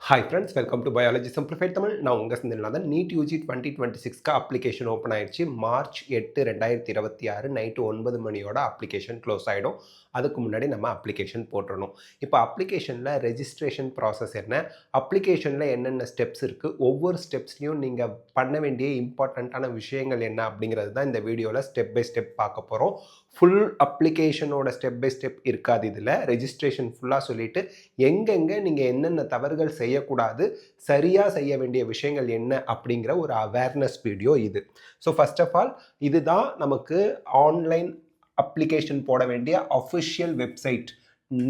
Hi friends, welcome to biology simplified Tamil. நான் உங்கள் சிந்தனையில் நீட் யூஜி 2026க்கு அப்ளிகேஷன் ஓப்பன் ஆயிடுச்சு. மார்ச் 8, 2026 நைட்டு 9 மணியோட அப்ளிகேஷன் க்ளோஸ் ஆகிடும். அதுக்கு முன்னாடி நம்ம அப்ளிகேஷன் போட்டுடணும். இப்போ அப்ளிகேஷனில் ரெஜிஸ்ட்ரேஷன் ப்ராசஸ் என்ன, அப்ளிகேஷனில் என்னென்ன ஸ்டெப்ஸ் இருக்குது, ஒவ்வொரு ஸ்டெப்ஸ்லையும் நீங்கள் பண்ண வேண்டிய இம்பார்ட்டண்ட்டான விஷயங்கள் என்ன அப்படிங்கிறது தான் இந்த வீடியோவில் ஸ்டெப் பை ஸ்டெப் பார்க்க போகிறோம். ஃபுல் அப்ளிகேஷனோட ஸ்டெப் பை ஸ்டெப் இருக்காது. இதில் ரெஜிஸ்ட்ரேஷன் ஃபுல்லாக சொல்லிவிட்டு எங்கெங்கே நீங்கள் என்னென்ன தவறுகள் செய்யக்கூடாது, சரியாக செய்ய வேண்டிய விஷயங்கள் என்ன அப்படிங்கிற ஒரு அவேர்னஸ் வீடியோ இது. ஸோ ஃபர்ஸ்ட் ஆஃப் ஆல் இதுதான் நமக்கு ஆன்லைன் அப்ளிகேஷன் போட வேண்டிய அஃபிஷியல் வெப்சைட்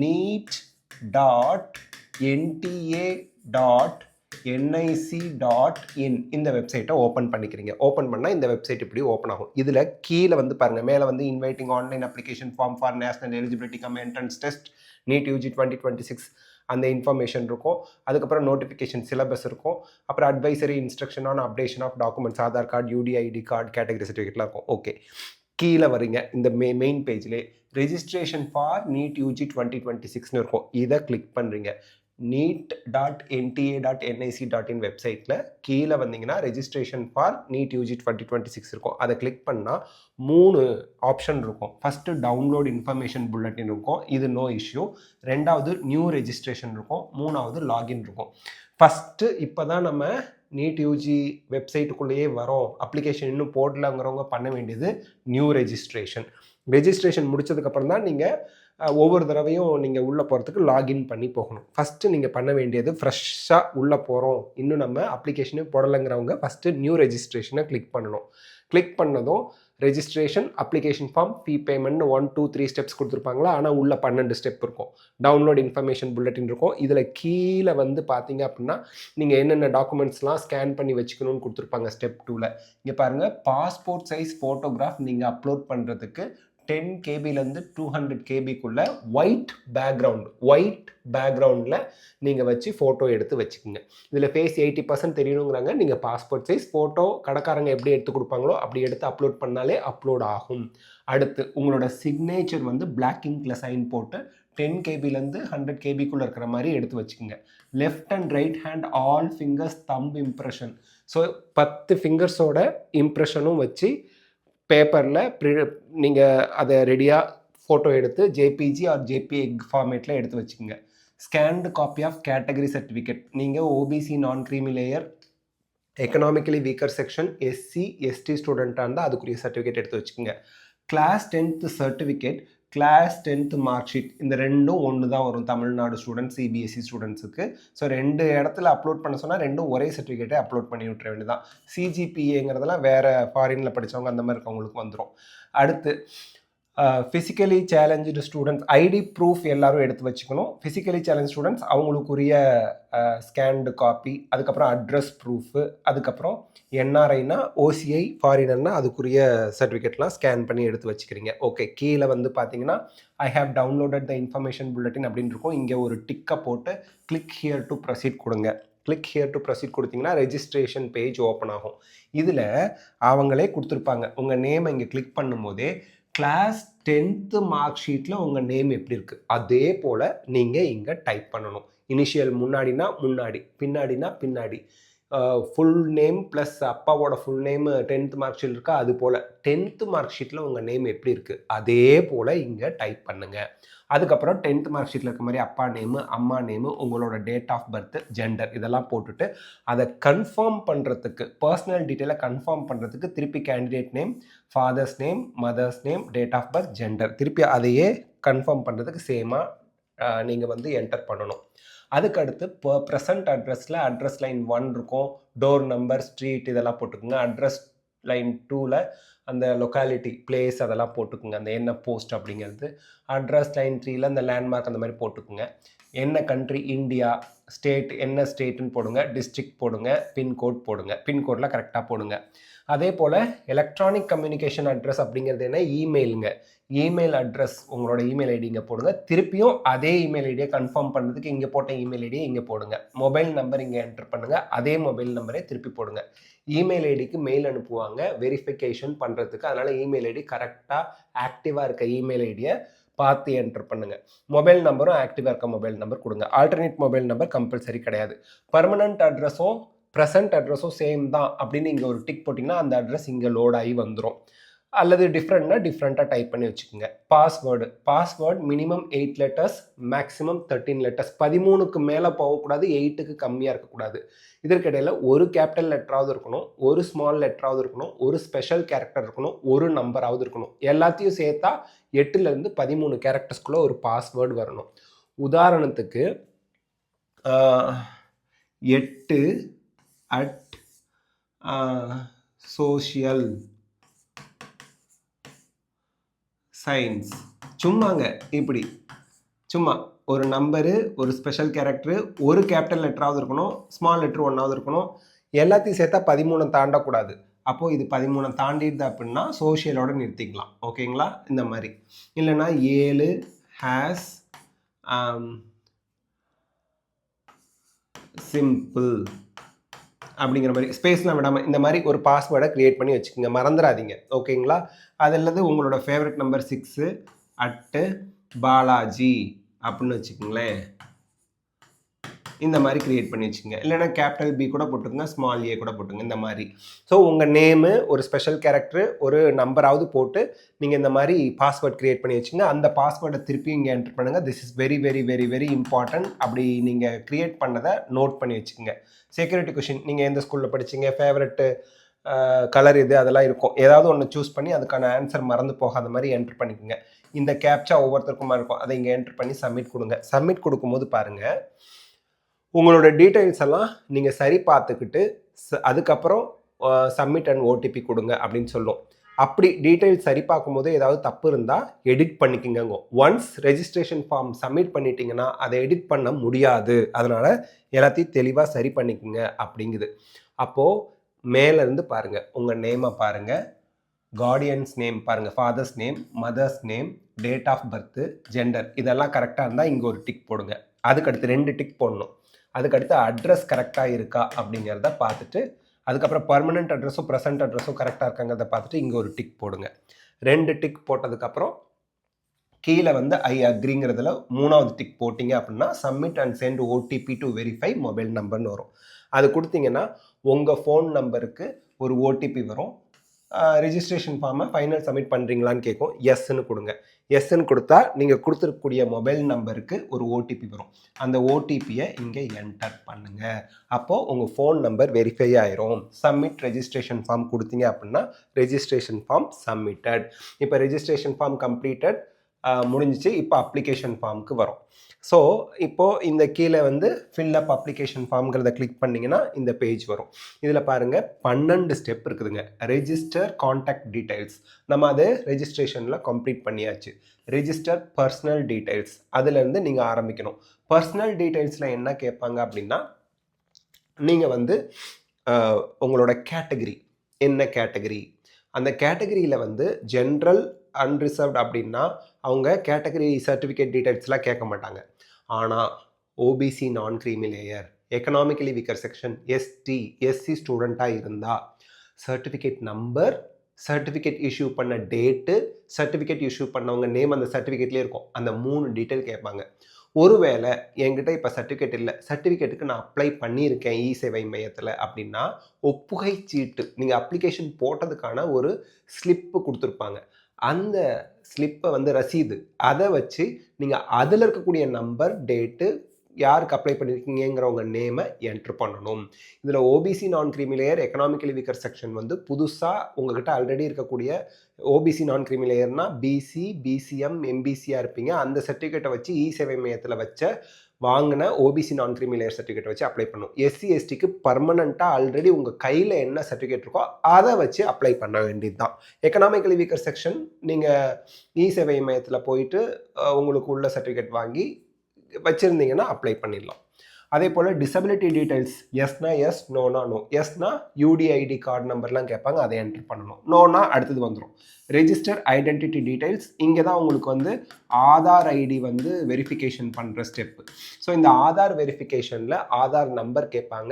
neet.nta.nic.in. இந்த வெப்சைட்டை ஓப்பன் பண்ணிக்கிறீங்க. ஓப்பன் பண்ணால் இந்த வெப்சைட் இப்படி ஓப்பன் ஆகும். இதில் கீழே வந்து பாருங்கள், மேலே வந்து inviting online application form for national eligibility cum entrance test NEET UG 2026 அந்த இன்ஃபர்மேஷன் இருக்கும். அதுக்கப்புறம் நோட்டிஃபிகேஷன் சிலபஸ் இருக்கும். அப்புறம் advisory instruction on updation of documents, Aadhaar card, UDID card, category சர்டிஃபிகேட்லாம் இருக்கும். ஓகே, கீழே வரீங்க, இந்த மெயின் பேஜ்லேயே ரெஜிஸ்ட்ரேஷன் ஃபார் நீட் யூஜி 2026னு இருக்கும். இதை கிளிக் பண்ணுறீங்க. neet.nta.nic.in வெப்சைட்டில் கீழே வந்தீங்கன்னா ரெஜிஸ்ட்ரேஷன் ஃபார் நீட் யூஜி 2026 இருக்கும். அதை கிளிக் பண்ணால் 3 ஆப்ஷன் இருக்கும். ஃபஸ்ட்டு டவுன்லோட் இன்ஃபர்மேஷன் புல்லட்டின் இருக்கும், இது நோ இஷ்யூ. ரெண்டாவது நியூ ரெஜிஸ்ட்ரேஷன் இருக்கும். மூணாவது லாகின் இருக்கும். ஃபஸ்ட்டு இப்போ தான் நம்ம நீட் யூஜி வெப்சைட்டுக்குள்ளேயே வரோம், அப்ளிகேஷன் இன்னும் போடலங்கிறவங்க பண்ண வேண்டியது நியூ ரெஜிஸ்ட்ரேஷன். ரெஜிஸ்ட்ரேஷன் முடிச்சதுக்கப்புறம் தான் நீங்கள் ஒவ்வொரு தடவையும் நீங்கள் உள்ளே போகிறதுக்கு லாகின் பண்ணி போகணும். ஃபஸ்ட்டு நீங்கள் பண்ண வேண்டியது ஃப்ரெஷ்ஷாக உள்ளே போகிறோம், இன்னும் நம்ம அப்ளிகேஷனே போடலைங்கிறவங்க ஃபஸ்ட்டு நியூ ரெஜிஸ்ட்ரேஷனை கிளிக் பண்ணணும். கிளிக் பண்ணதும் ரெஜிஸ்ட்ரேஷன், அப்ளிகேஷன் ஃபார்ம், ஃபீ பேமெண்ட்னு 1 2 3 ஸ்டெப்ஸ் கொடுத்துருப்பாங்களா, ஆனால் உள்ள 12 ஸ்டெப் இருக்கும். டவுன்லோட் இன்ஃபர்மேஷன் புல்லட்டின் இருக்கும். இதில் கீழே வந்து பார்த்தீங்க அப்படின்னா நீங்கள் என்னென்ன டாக்குமெண்ட்ஸ்லாம் ஸ்கேன் பண்ணி வச்சுக்கணும்னு கொடுத்துருப்பாங்க. ஸ்டெப் 2ல் இங்கே பாருங்கள், பாஸ்போர்ட் சைஸ் ஃபோட்டோகிராஃப் நீங்கள் அப்லோட் பண்ணுறதுக்கு 10 கேபிலேருந்து 200 கேபிக்குள்ளே ஒயிட் பேக்ரவுண்டில் நீங்கள் வச்சு ஃபோட்டோ எடுத்து வச்சுக்கோங்க. இதில் ஃபேஸ் 80% தெரியணுங்கிறாங்க. நீங்கள் பாஸ்போர்ட் சைஸ் ஃபோட்டோ கடைக்காரங்க எப்படி எடுத்து கொடுப்பாங்களோ அப்படி எடுத்து அப்லோட் பண்ணாலே அப்லோட் ஆகும். அடுத்து உங்களோட சிக்னேச்சர் வந்து பிளாக் இங்கில் சைன் போட்டு 10 கேபிலேருந்து 100 கேபிக்குள்ளே இருக்கிற மாதிரி எடுத்து வச்சுக்கோங்க. Left and right hand all fingers thumb impression. So 10 ஃபிங்கர்ஸோட இம்ப்ரெஷனும் வச்சு பேப்பரில் நீங்கள் அதை ரெடியாக ஃபோட்டோ எடுத்து ஜேபிஜி ஆர் ஜேபிஎக் ஃபார்மேட்டில் எடுத்து வச்சுக்கோங்க. Scanned copy of category certificate, நீங்கள் OBC non creamy layer, economically weaker section, SC ST ஸ்டூடெண்ட்டாக இருந்தால் அதுக்குரிய சர்டிஃபிகேட் எடுத்து வச்சுக்கோங்க. Class 10th certificate, class 10th mark sheet, இந்த ரெண்டும் ஒன்று தான் வரும் தமிழ்நாடு ஸ்டூடெண்ட்ஸ் சிபிஎஸ்சி ஸ்டூடெண்ட்ஸுக்கு. ஸோ 2 இடத்துல அப்லோட் பண்ண சொன்னால் ரெண்டும் ஒரே சர்டிஃபிகேட்டை அப்லோட் பண்ணி விட்டுற வேண்டியதான். சிஜிபிஏங்கிறதெல்லாம் வேறு ஃபாரினில் படித்தவங்க அந்த மாதிரி இருக்கவங்களுக்கு வந்துடும். அடுத்து physically challenge students ID proof எல்லாரும் எடுத்து வச்சுக்கணும். ஃபிசிக்கலி சேலஞ்ச் ஸ்டூடெண்ட்ஸ் அவங்களுக்குரிய ஸ்கேன்டு காப்பி, அதுக்கப்புறம் அட்ரஸ் ப்ரூஃபு, அதுக்கப்புறம் என்ஆர்ஐனா ஓசிஐ, ஃபாரினர்னா அதுக்குரிய சர்டிஃபிகேட்லாம் ஸ்கேன் பண்ணி எடுத்து வச்சுக்கிறீங்க. ஓகே, கீழே வந்து பார்த்தீங்கன்னா I have downloaded the information bulletin அப்படின்னு இருக்கும். இங்கே ஒரு டிக்கை போட்டு கிளிக் ஹியர் டு ப்ரொசீட் கொடுங்க. கிளிக் ஹியர் டு ப்ரொசீட் கொடுத்தீங்கன்னா ரெஜிஸ்ட்ரேஷன் பேஜ் ஓப்பன் ஆகும். இதில் அவங்களே கொடுத்துருப்பாங்க, உங்கள் நேமை இங்கே கிளிக் பண்ணும்போதே கிளாஸ் 10th மார்க் ஷீட்டில் உங்கள் நேம் எப்படி இருக்குது அதே போல் நீங்கள் இங்கே டைப் பண்ணணும். இனிஷியல் முன்னாடினா முன்னாடி, பின்னாடினா பின்னாடி, ஃபுல் நேம் ப்ளஸ் அப்பாவோட full name 10th mark sheet இருக்கா அது போல் 10th மார்க் ஷீட்டில் உங்கள் நேம் எப்படி இருக்குது அதே போல் இங்கே டைப் பண்ணுங்கள். அதுக்கப்புறம் 10th மார்க் ஷீட்டில் இருக்க மாதிரி அப்பா நேமு, அம்மா நேமு, உங்களோட டேட் ஆஃப் பர்த், ஜெண்டர் இதெல்லாம் போட்டுட்டு அதை கன்ஃபார்ம் பண்ணுறதுக்கு, பர்சனல் டீட்டெயிலை கன்ஃபார்ம் பண்ணுறதுக்கு திருப்பி candidate name, father's name, mother's name, date of birth, gender திருப்பி அதையே கன்ஃபார்ம் பண்ணுறதுக்கு சேமாக நீங்கள் வந்து என்டர் பண்ணணும். அதுக்கடுத்து இப்போ ப்ரெசன்ட் அட்ரஸில் அட்ரஸ் லைன் 1 இருக்கும், டோர் நம்பர், ஸ்ட்ரீட் இதெல்லாம் போட்டுக்கோங்க. அட்ரஸ் லைன் 2ல் அந்த லொக்காலிட்டி, பிளேஸ் அதெல்லாம் போட்டுக்குங்க, அந்த என்ன போஸ்ட் அப்படிங்கிறது. அட்ரஸ் லைன் 3ல் அந்த லேண்ட்மார்க் அந்த மாதிரி போட்டுக்குங்க. என்ன கண்ட்ரி, இந்தியா, ஸ்டேட் என்ன ஸ்டேட்டுன்னு போடுங்க, டிஸ்ட்ரிக்ட் போடுங்க, பின்கோட் போடுங்க, பின்கோடில் கரெக்டாக போடுங்க. அதே போல் எலக்ட்ரானிக் கம்யூனிகேஷன் அட்ரஸ் அப்படிங்கிறது என்ன, இமெயிலுங்க. இமெயில் அட்ரஸ் உங்களோட இமெயில் ஐடி இங்கே போடுங்க. திருப்பியும் அதே இமெயில் ஐடியை கன்ஃபார்ம் பண்ணுறதுக்கு இங்கே போட்ட இமெயில் ஐடியை இங்கே போடுங்க. மொபைல் நம்பர் இங்கே என்டர் பண்ணுங்கள், அதே மொபைல் நம்பரே திருப்பி போடுங்க. இமெயில் ஐடிக்கு மெயில் அனுப்புவாங்க வெரிஃபிகேஷன் பண்ணுறதுக்கு, அதனால் இமெயில் ஐடி கரெக்டாக ஆக்டிவாக இருக்க இமெயில் ஐடியை பார்த்து என்டர் பண்ணுங்கள். மொபைல் நம்பரும் ஆக்டிவாக இருக்க மொபைல் நம்பர் கொடுங்க. ஆல்டர்னேட் மொபைல் நம்பர் கம்பல்சரி கிடையாது. பர்மனன்ட் அட்ரஸும் ப்ரெசன்ட் அட்ரஸும் சேம் தான் அப்படின்னு இங்கே ஒரு டிக் போட்டிங்கன்னா அந்த அட்ரஸ் இங்கே லோட் ஆகி வந்துடும். அல்லது டிஃப்ரெண்ட்னா டிஃப்ரெண்ட்டாக டைப் பண்ணி வச்சுக்கோங்க. Password minimum 8 letters, maximum 13 letters. 13க்கு மேலே போகக்கூடாது, 8க்கு கம்மியாக இருக்கக்கூடாது. இதற்கிடையில் ஒரு கேபிட்டல் லெட்டராவது இருக்கணும், ஒரு ஸ்மால் லெட்டராவது இருக்கணும், ஒரு ஸ்பெஷல் கேரக்டர் இருக்கணும், ஒரு நம்பராவது இருக்கணும். எல்லாத்தையும் சேர்த்தா 8லேருந்து 13 கேரக்டர்ஸ்குள்ளே ஒரு பாஸ்வேர்டு வரணும். உதாரணத்துக்கு 8@social science சும்மாங்க இப்படி சும்மா ஒரு நம்பரு, ஒரு ஸ்பெஷல் கேரக்டரு, ஒரு கேபிட்டல் லெட்டராவது இருக்கணும், ஸ்மால் லெட்டர் ஒன்றாவது இருக்கணும். எல்லாத்தையும் சேர்த்தா 13 தாண்டக்கூடாது. அப்போது இது 13 தாண்டிடுது அப்படின்னா சோஷியலோட நிறுத்திக்கலாம். ஓகேங்களா? இந்த மாதிரி இல்லைன்னா 7 ஹேஸ் சிம்பிள் அப்படிங்கிற மாதிரி ஸ்பேஸ்லாம் விடாமல் இந்த மாதிரி ஒரு பாஸ்வேர்டை க்ரியேட் பண்ணி வச்சுக்கோங்க. மறந்துடாதீங்க. ஓகேங்களா? அது அல்லது உங்களோட ஃபேவரட் நம்பர் 6@பாலாஜி அப்படின்னு வச்சுக்கோங்களேன். இந்த மாதிரி க்ரியேட் பண்ணி வச்சுக்கோங்க. இல்லைன்னா கேபிட்டல் பி கூட போட்டுக்கோங்க, ஸ்மால் ஏ கூட போட்டுங்க. இந்த மாதிரி ஸோ உங்கள் நேமு, ஒரு ஸ்பெஷல் கேரக்டர், ஒரு நம்பராவது போட்டு நீங்கள் இந்த மாதிரி பாஸ்வேர்ட் க்ரியேட் பண்ணி வச்சுங்க. அந்த பாஸ்வேர்டை திருப்பி இங்கே என்டர் பண்ணுங்கள். This is very very very very important. அப்படி நீங்கள் க்ரியேட் பண்ணதை நோட் பண்ணி வச்சுக்கோங்க. செக்யூரிட்டி கொஷின், நீங்கள் எந்த ஸ்கூலில் படிச்சிங்க, ஃபேவரெட்டு கலர் இது அதெல்லாம் இருக்கும். ஏதாவது ஒன்று சூஸ் பண்ணி அதுக்கான ஆன்சர் மறந்து போகாத மாதிரி என்ட்ரு பண்ணிக்கோங்க. இந்த கேப்சா ஒவ்வொருத்தருக்குமா இருக்கும், அதை இங்கே என்ட்ரு பண்ணி சப்மிட் கொடுங்க. சப்மிட் கொடுக்கும்போது பாருங்கள், உங்களோட டீட்டெயில்ஸ் எல்லாம் நீங்கள் சரி பார்த்துக்கிட்டு அதுக்கப்புறம் சப்மிட் அண்ட் ஓடிபி கொடுங்க அப்படின்னு சொல்லும். அப்படி டீட்டெயில்ஸ் சரி பார்க்கும்போது ஏதாவது தப்பு இருந்தால் எடிட் பண்ணிக்கோங்க. ஒன்ஸ் ரெஜிஸ்ட்ரேஷன் ஃபார்ம் சப்மிட் பண்ணிட்டீங்கன்னா அதை எடிட் பண்ண முடியாது. அதனால் எல்லாத்தையும் தெளிவாக சரி பண்ணிக்கோங்க அப்படிங்குது. அப்போது மேலேருந்து பாருங்கள், உங்கள் நேமை பாருங்கள், கார்டியன்ஸ் நேம் பாருங்கள், father's name, mother's name, date of birth, gender, இதெல்லாம் கரெக்டாக இருந்தால் இங்கே ஒரு டிக் போடுங்க. அதுக்கடுத்து 2 டிக் போடணும். அதுக்கடுத்து அட்ரஸ் கரெக்டாக இருக்கா அப்படிங்கிறத பார்த்துட்டு, அதுக்கப்புறம் பர்மனெண்ட் அட்ரஸும் ப்ரெசன்ட் அட்ரஸும் கரெக்டாக இருக்காங்கிறத பார்த்துட்டு இங்கே ஒரு டிக் போடுங்க. 2 டிக் போட்டதுக்கப்புறம் கீழே வந்து ஐ அக்ரிங்கிறதுல 3வது டிக் போட்டிங்க அப்படின்னா submit and send OTP to verify mobile நம்பர்னு வரும். அது கொடுத்தீங்கன்னா உங்கள் ஃபோன் நம்பருக்கு ஒரு ஓடிபி வரும். ரிஜிஸ்ட்ரேஷன் ஃபார்மை ஃபைனல் சப்மிட் பண்ணுறீங்களான்னு கேட்கும். எஸ்ன்னு கொடுங்க. எஸ்ன்னு கொடுத்தா நீங்கள் கொடுத்துருக்கக்கூடிய மொபைல் நம்பருக்கு ஒரு ஓடிபி வரும். அந்த ஓடிபியை இங்கே என்டர் பண்ணுங்கள். அப்போது உங்கள் ஃபோன் நம்பர் வெரிஃபை ஆயிரும். சப்மிட் ரெஜிஸ்ட்ரேஷன் ஃபார்ம் கொடுத்தீங்க அப்படின்னா ரெஜிஸ்ட்ரேஷன் ஃபார்ம் சப்மிட்டட். இப்போ ரெஜிஸ்ட்ரேஷன் ஃபார்ம் கம்ப்ளீட்டட் முடிஞ்சிச்சு. இப்போ அப்ளிகேஷன் ஃபார்முக்கு வரும். ஸோ இப்போது இந்த கீழே வந்து ஃபில் அப் அப்ளிகேஷன் ஃபார்ம்ங்கிறத கிளிக் பண்ணிங்கன்னா இந்த பேஜ் வரும். இதில் பாருங்கள் 12 ஸ்டெப் இருக்குதுங்க. ரெஜிஸ்டர் கான்டாக்ட் டீட்டெயில்ஸ், நம்ம அது ரெஜிஸ்ட்ரேஷனில் கம்ப்ளீட் பண்ணியாச்சு. ரெஜிஸ்டர் பர்சனல் டீட்டெயில்ஸ், அதுலேருந்து நீங்கள் ஆரம்பிக்கணும். பர்சனல் டீட்டெயில்ஸில் என்ன கேட்பாங்க அப்படின்னா, நீங்கள் வந்து உங்களோட கேட்டகரி என்ன கேட்டகரி, அந்த கேட்டகரியில் வந்து ஜென்ரல் அன்ரிசர்வ்ட் அப்படின்னா அவங்க கேட்டகரி சர்டிஃபிகேட் டீட்டெயில்ஸ்லாம் கேட்க மாட்டாங்க. ஆனால் OBC non creamy layer, economically weaker section, ST SC ஸ்டூடெண்ட்டாக இருந்தால் சர்டிஃபிகேட் நம்பர், சர்டிஃபிகேட் இஷ்யூ பண்ண டேட்டு, சர்டிஃபிகேட் இஷ்யூ பண்ணவங்க நேம் அந்த சர்டிஃபிகேட்லேயே இருக்கும். அந்த 3 டீட்டெயில் கேட்பாங்க. ஒருவேளை என்கிட்ட இப்போ சர்டிஃபிகேட் இல்லை, சர்டிஃபிகேட்டுக்கு நான் அப்ளை பண்ணியிருக்கேன் இ சேவை மையத்தில் அப்படின்னா ஒப்புகை சீட்டு, நீங்கள் அப்ளிகேஷன் போட்டதுக்கான ஒரு ஸ்லிப்பு கொடுத்துருப்பாங்க. அந்த ஸ்லிப்பை வந்து ரசீது, அதை வச்சு நீங்கள் அதில் இருக்கக்கூடிய நம்பர், டேட்டு, யாருக்கு அப்ளை பண்ணியிருக்கீங்கிறவங்க நேமை என்ட்ரு பண்ணணும். இதில் OBC non creamy layer, economically weaker section வந்து புதுசாக உங்ககிட்ட ஆல்ரெடி இருக்கக்கூடிய ஓபிசி நான் க்ரீமி லேயர்னா பிசி, பிசிஎம், எம்பிசியாக இருப்பீங்க. அந்த சர்டிஃபிகேட்டை வச்சு இ சேவை மையத்தில் வச்ச வாங்கின OBC non creamy layer certificate வச்சு அப்ளை பண்ணும். எஸ்சி எஸ்டிக்கு பர்மனெண்ட்டாக ஆல்ரெடி உங்கள் கையில் என்ன சர்டிஃபிகேட் இருக்கோ அதை வச்சு அப்ளை பண்ண வேண்டியது தான். எக்கனாமிக்கலி வீக்கர் செக்ஷன் நீங்கள் இ சேவை மையத்தில் போயிட்டு உங்களுக்கு உள்ள சர்டிஃபிகேட் வாங்கி வச்சுருந்தீங்கன்னா அப்ளை பண்ணிடலாம். அதே போல் டிசபிலிட்டி டீட்டெயில்ஸ், எஸ்னா எஸ், நோனா நோ. எஸ்னா யூடிஐடி கார்டு நம்பர்லாம் கேட்பாங்க, அதை என்ட்ரு பண்ணணும். நோனா அடுத்தது வந்துடும். ரெஜிஸ்டர் ஐடென்டிட்டி டீட்டெயில்ஸ், இங்கே தான் உங்களுக்கு வந்து ஆதார் ஐடி வந்து வெரிஃபிகேஷன் பண்ணுற ஸ்டெப்பு. ஸோ இந்த ஆதார் வெரிஃபிகேஷனில் ஆதார் நம்பர் கேட்பாங்க,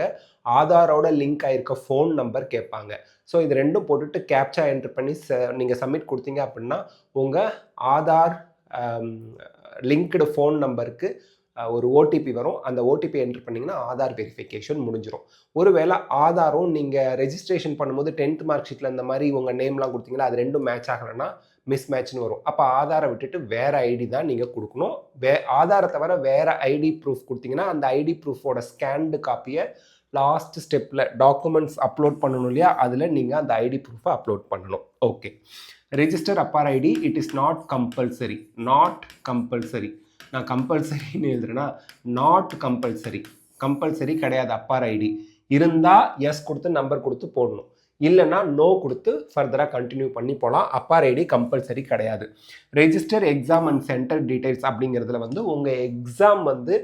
ஆதாரோட லிங்க் ஆகிருக்க ஃபோன் நம்பர் கேட்பாங்க. ஸோ இது ரெண்டும் போட்டுட்டு கேப்சா என்ட்ரு பண்ணி நீங்கள் சப்மிட் கொடுத்தீங்க அப்படின்னா உங்கள் ஆதார் லிங்க்டு ஃபோன் நம்பருக்கு ஒரு ஓடிபி வரும். அந்த ஓடிபி என்ட்ரு பண்ணிங்கன்னா ஆதார் வெரிஃபிகேஷன் முடிஞ்சிடும். ஒருவேளை ஆதாரும் நீங்கள் ரெஜிஸ்ட்ரேஷன் பண்ணும்போது 10th மார்க் ஷீட்டில் இந்த மாதிரி உங்கள் நேம்லாம் கொடுத்தீங்களா, அது ரெண்டும் மேட்ச் ஆகலைன்னா மிஸ் மேட்ச்னு வரும். அப்போ ஆதாரை விட்டுட்டு வேறு ஐடி தான் நீங்கள் கொடுக்கணும். ஆதாரை தவிர வேறு ஐடி ப்ரூஃப் கொடுத்தீங்கன்னா அந்த ஐடி ப்ரூஃபோட ஸ்கேன்டு காப்பியை லாஸ்ட் ஸ்டெப்பில் டாக்குமெண்ட்ஸ் அப்லோட் பண்ணணும் இல்லையா, அதில் நீங்கள் அந்த ஐடி ப்ரூஃபை அப்லோட் பண்ணணும். Okay, register APAAR ID it is not compulsory. Not compulsory, நான் கம்பல்சரின்னு எழுதுறேன்னா நாட் கம்பல்சரி. கம்பல்சரி கிடையாது. அப்பார் ஐடி இருந்தால் எஸ் கொடுத்து நம்பர் கொடுத்து போடணும், இல்லைன்னா நோ கொடுத்து ஃபர்தராக கண்டினியூ பண்ணி போகலாம். அப்பார் ஐடி கம்பல்சரி கிடையாது. Register exam and centre details அப்படிங்கிறதுல வந்து உங்கள் எக்ஸாம் வந்து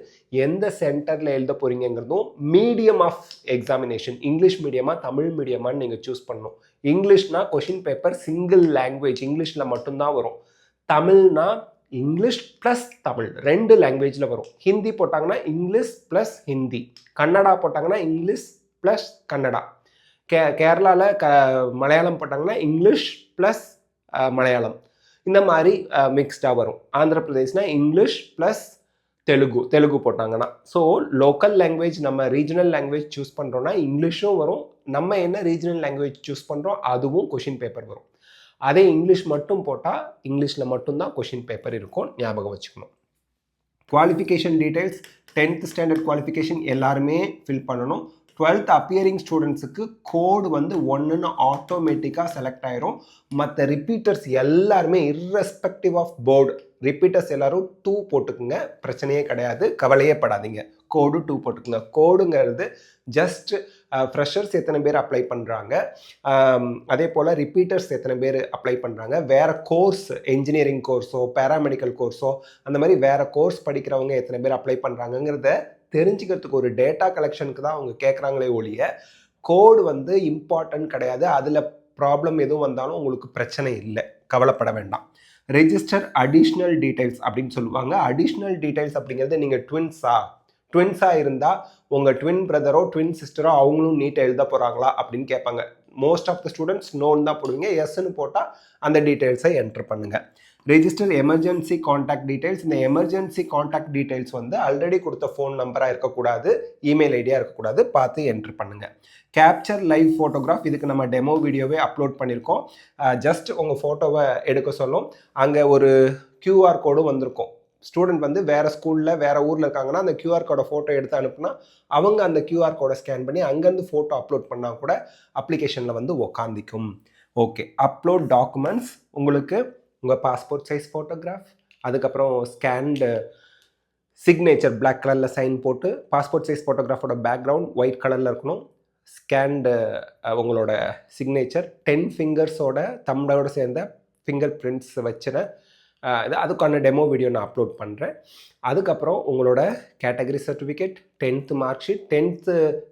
எந்த சென்டரில் எழுத போகிறீங்கிறதும் மீடியம் ஆஃப் எக்ஸாமினேஷன் இங்கிலீஷ் மீடியமா தமிழ் மீடியமான்னு நீங்கள் சூஸ் பண்ணணும். இங்கிலீஷ்னா கொஷின் பேப்பர் சிங்கிள் லாங்குவேஜ் இங்கிலீஷில் மட்டும்தான் வரும். தமிழ்னா இங்கிலீஷ் ப்ளஸ் தமிழ் 2 லாங்குவேஜில் வரும். ஹிந்தி போட்டாங்கன்னா இங்கிலீஷ் ப்ளஸ் ஹிந்தி, கன்னடா போட்டாங்கன்னா இங்கிலீஷ் ப்ளஸ் கன்னடா, கேரளாவில் மலையாளம் போட்டாங்கன்னா இங்கிலீஷ் ப்ளஸ் மலையாளம், இந்த மாதிரி மிக்ஸ்டாக வரும். ஆந்திர பிரதேஷ்னா இங்கிலீஷ் ப்ளஸ் தெலுங்கு போட்டாங்கன்னா. ஸோ லோக்கல் லாங்குவேஜ் நம்ம ரீஜனல் லாங்குவேஜ் சூஸ் பண்ணுறோன்னா இங்கிலீஷும் வரும். நம்ம என்ன ரீஜனல் லாங்குவேஜ் சூஸ் பண்ணுறோம் அதுவும் கொஷின் பேப்பர் வரும். அதே இங்கிலீஷ் மட்டும் போட்டால் இங்கிலீஷில் மட்டும்தான் கொஷின் பேப்பர் இருக்கும், ஞாபகம் வச்சுக்கணும். Qualification details 10th standard qualification எல்லாருமே ஃபில் பண்ணணும். 12th அப்பியரிங் ஸ்டூடெண்ட்ஸுக்கு கோடு வந்து 1ன்னு ஆட்டோமேட்டிக்காக செலக்ட் ஆயிரும். மற்ற ரிப்பீட்டர்ஸ் எல்லாருமே இர்ரெஸ்பெக்டிவ் ஆஃப் போர்டு ரிப்பீட்டர்ஸ் எல்லாரும் 2 போட்டுக்குங்க, பிரச்சனையே கிடையாது, கவலையே படாதீங்க. கோடு 2 போட்டுக்குங்க. கோடுங்கிறது ஜஸ்ட் ஃப்ரெஷர்ஸ் எத்தனை பேர் அப்ளை பண்ணுறாங்க, அதே போல் ரிப்பீட்டர்ஸ் எத்தனை பேர் அப்ளை பண்ணுறாங்க, வேறு கோர்ஸ் என்ஜினியரிங் கோர்ஸோ பேராமெடிக்கல் கோர்ஸோ அந்த மாதிரி வேறு கோர்ஸ் படிக்கிறவங்க எத்தனை பேர் அப்ளை பண்ணுறாங்கங்கிறத தெரிஞ்சுக்கிறதுக்கு ஒரு டேட்டா கலெக்ஷனுக்கு தான் அவங்க கேட்குறாங்களே ஒழிய கோடு வந்து இம்பார்ட்டன்ட் கிடையாது. அதில் ப்ராப்ளம் எதுவும் வந்தாலும் உங்களுக்கு பிரச்சனை இல்லை, கவலைப்பட வேண்டாம். ரெஜிஸ்டர் அடிஷ்னல் டீடைல்ஸ் அப்படின்னு சொல்லுவாங்க. அடிஷ்னல் டீடைல்ஸ் அப்படிங்கிறது நீங்கள் ட்வின்ஸாக இருந்தால் உங்கள் ட்வின் பிரதரோ ட்வின் சிஸ்டரோ அவங்களும் நீட்டாக எழுத போகிறாங்களா அப்படின்னு கேட்பாங்க. மோஸ்ட் ஆஃப் த ஸ்டூடெண்ட்ஸ் நோன்னு தான் போடுவீங்க. எஸ்ன்னு போட்டால் அந்த டீட்டெயில்ஸை என்ட்ரு பண்ணுங்கள். Register emergency contact details. இந்த எமர்ஜென்சி காண்டாக்ட் டீடைல்ஸ் வந்து ஆல்ரெடி கொடுத்த ஃபோன் நம்பராக இருக்கக்கூடாது, இமெயில் ஐடியாக இருக்கக்கூடாது, பார்த்து என்ட்ரு பண்ணுங்கள். கேப்சர் லைவ் ஃபோட்டோகிராஃப், இதுக்கு நம்ம டெமோ வீடியோவே அப்லோட் பண்ணியிருக்கோம். ஜஸ்ட் உங்கள் ஃபோட்டோவை எடுக்க சொல்லும். அங்கே ஒரு QR கோடும் வந்திருக்கும். ஸ்டூடெண்ட் வந்து வேறு ஸ்கூலில் வேறு ஊரில் இருக்காங்கன்னா அந்த QR கோடை ஃபோட்டோ எடுத்து அனுப்புனா அவங்க அந்த QR கோடை ஸ்கேன் பண்ணி அங்கேருந்து ஃபோட்டோ அப்லோட் பண்ணால் கூட அப்ளிகேஷனில் வந்து உக்காந்திக்கும். ஓகே, அப்லோட் டாக்குமெண்ட்ஸ் உங்களுக்கு உங்கள் பாஸ்போர்ட் சைஸ் ஃபோட்டோகிராஃப், அதுக்கப்புறம் ஸ்கேன்டு சிக்னேச்சர் பிளாக் கலரில் சைன் போட்டு, பாஸ்போர்ட் சைஸ் ஃபோட்டோகிராஃபோட பேக்ரவுண்ட் ஒயிட் கலரில் இருக்கணும், ஸ்கேன்டு உங்களோட சிக்னேச்சர் 10 ஃபிங்கர்ஸோட தம்டோடு சேர்ந்த ஃபிங்கர் பிரிண்ட்ஸ் வச்சுன அதுக்கான டெமோ வீடியோ நான் அப்லோட் பண்ணுறேன். அதுக்கப்புறம் உங்களோட category certificate, 10th mark sheet, 10th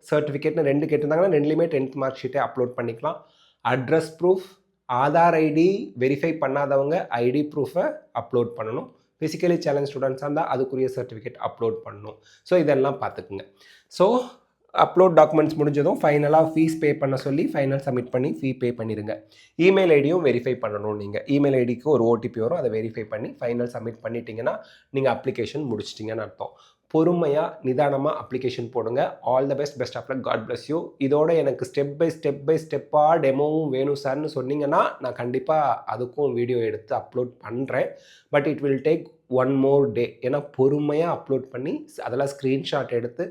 சர்டிஃபிகேட்னு 2 கேட்டிருந்தாங்கன்னா 2லேயுமே 10th மார்க் ஷீட்டே அப்லோட் பண்ணிக்கலாம். Address proof, Aadhaar ID verify பண்ணாதவங்க ஐடி ப்ரூஃபை அப்லோட் பண்ணணும். ஃபிசிக்கலி சேலஞ்ச் ஸ்டூடெண்ட்ஸாக இருந்தால் அதுக்குரிய சர்டிஃபிகேட் அப்லோட் பண்ணணும். ஸோ இதெல்லாம் பார்த்துக்குங்க. ஸோ அப்லோட் டாக்குமெண்ட்ஸ் முடிஞ்சதும் ஃபைனலாக ஃபீஸ் பே பண்ண சொல்லி ஃபைனல் சப்மிட் பண்ணி ஃபீ பே பண்ணிடுங்க. இமெயில் ஐடியும் வெரிஃபை பண்ணணும். நீங்கள் இமெயில் ஐடிக்கு ஒரு ஓடிபி வரும், அதை வெரிஃபை பண்ணி ஃபைனல் சப்மிட் பண்ணிட்டீங்கன்னா நீங்கள் அப்ளிகேஷன் முடிச்சிட்டிங்கன்னு அர்த்தம். பொறுமையாக நிதானமாக அப்ளிகேஷன் போடுங்க. All the best of luck, God bless you. இதோட எனக்கு ஸ்டெப் பை ஸ்டெப்பாக டெமோவும் வேணும் சார்னு சொன்னீங்கன்னா நான் கண்டிப்பாக அதுக்கும் வீடியோ எடுத்து அப்லோட் பண்ணுறேன். But it will take 1 more day. ஏன்னா பொறுமையாக அப்லோட் பண்ணி அதெல்லாம் ஸ்க்ரீன்ஷாட் எடுத்து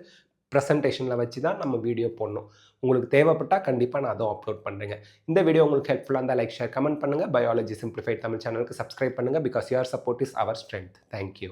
ப்ரெசன்டேஷனில் வச்சு தான் நம்ம வீடியோ போடணும். உங்களுக்கு தேவைப்பட்டால் கண்டிப்பாக நான் அதுவும் அப்லோட் பண்ணுறேங்க. இந்த வீடியோ உங்களுக்கு ஹெல்ப்ஃபுல்லாக இருந்தால் லைக், ஷேர், கமெண்ட் பண்ணுங்கள். பயாலஜி சிம்பிளிஃபைட் தமிழ் சேனலுக்கு சப்ஸ்கிரைப் பண்ணுங்கள். Because your support is our strength. Thank you.